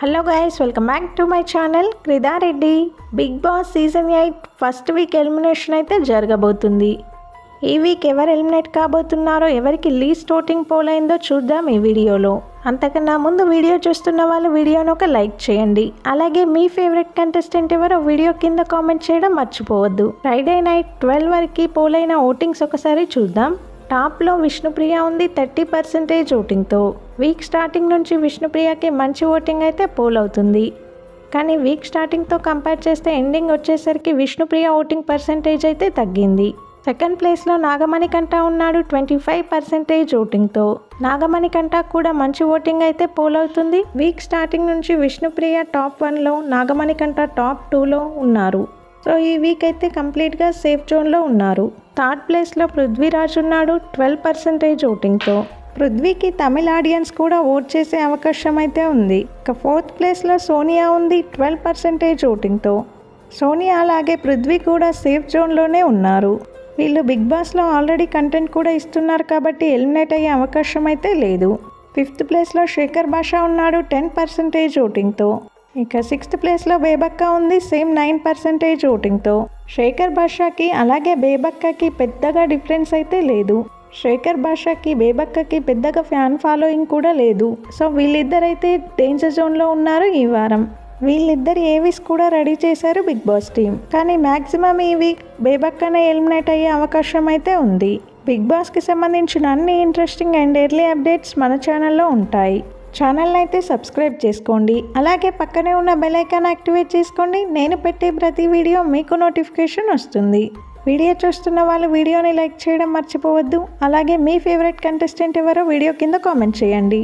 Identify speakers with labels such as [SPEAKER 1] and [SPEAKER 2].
[SPEAKER 1] Hello guys, welcome back to my channel Krida Reddy. Bigg Boss season 8 first week elimination అయితే జరగబోతుంది. ఈ week ఎవరు eliminate కాబోతున్నారో, ఎవరికి లీస్ట్ ఓటింగ్ పోల్ అయిందో చూద్దాం ఈ వీడియోలో. అంతకన్నా ముందు వీడియో చూస్తున్న వాళ్ళు వీడియోను ఒక లైక్ చేయండి. అలాగే మీ ఫేవరెట్ కంటెస్టెంట్ ఎవరో వీడియో కింద కామెంట్ చేయడం మర్చిపోవద్దు. ఫ్రైడే నైట్ 12 వరకు పోల్ అయిన ఓటింగ్స్ ఒకసారి చూద్దాం. టాప్లో విష్ణుప్రియ ఉంది 30% ఓటింగ్తో. వీక్ స్టార్టింగ్ నుంచి విష్ణుప్రియకి మంచి ఓటింగ్ అయితే పోల్ అవుతుంది. కానీ వీక్ స్టార్టింగ్తో కంపేర్ చేస్తే ఎండింగ్ వచ్చేసరికి విష్ణుప్రియ ఓటింగ్ పర్సెంటేజ్ అయితే తగ్గింది. సెకండ్ ప్లేస్లో నాగమణికంఠ ఉన్నాడు 25% ఓటింగ్తో. నాగమణికంఠ కూడా మంచి ఓటింగ్ అయితే పోల్ అవుతుంది. వీక్ స్టార్టింగ్ నుంచి విష్ణుప్రియ టాప్ 1లో, నాగమణికంఠ టాప్ 2లో ఉన్నారు. సో ఈ వీక్ అయితే కంప్లీట్గా సేఫ్ జోన్లో ఉన్నారు. థర్డ్ ప్లేస్లో పృథ్వీరాజ్ ఉన్నాడు 12% ఓటింగ్తో. పృథ్వీకి తమిళ ఆడియన్స్ కూడా ఓట్ చేసే అవకాశం అయితే ఉంది. ఇక ఫోర్త్ ప్లేస్లో సోనియా ఉంది 12% ఓటింగ్తో. సోనియా అలాగే పృథ్వీ కూడా సేఫ్ జోన్లోనే ఉన్నారు. వీళ్ళు బిగ్ బాస్లో ఆల్రెడీ కంటెంట్ కూడా ఇస్తున్నారు కాబట్టి ఎలిమినేట్ అయ్యే అవకాశం అయితే లేదు. ఫిఫ్త్ ప్లేస్లో శేఖర్ భాష ఉన్నాడు 10% ఓటింగ్తో. ఇక సిక్స్త్ ప్లేస్లో బేబక్క ఉంది సేమ్ 9% ఓటింగ్తో. శేఖర్ భాషకి అలాగే బేబక్కకి పెద్దగా డిఫరెన్స్ అయితే లేదు. శేఖర్ భాషకి బేబక్కకి పెద్దగా ఫ్యాన్ ఫాలోయింగ్ కూడా లేదు. సో వీళ్ళిద్దరైతే డేంజర్ జోన్లో ఉన్నారు ఈ వారం. వీళ్ళిద్దరు ఏవిస్ కూడా రెడీ చేశారు బిగ్ బాస్ టీం. కానీ మ్యాక్సిమం ఈ వీక్ బేబక్కనే ఎలిమినేట్ అయ్యే అవకాశం అయితే ఉంది. బిగ్ బాస్కి సంబంధించిన అన్ని ఇంట్రెస్టింగ్ అండ్ ఎర్లీ అప్డేట్స్ మన ఛానల్లో ఉంటాయి. ఛానల్ని అయితే సబ్స్క్రైబ్ చేసుకోండి. అలాగే పక్కనే ఉన్న బెల్ ఐకాన్ యాక్టివేట్ చేసుకోండి. నేను పెట్టే ప్రతి వీడియో మీకు నోటిఫికేషన్ వస్తుంది. వీడియో చూస్తున్న వాళ్ళు వీడియోని లైక్ చేయడం మర్చిపోవద్దు. అలాగే మీ ఫేవరెట్ కంటెస్టెంట్ ఎవరో వీడియో కింద కామెంట్ చేయండి.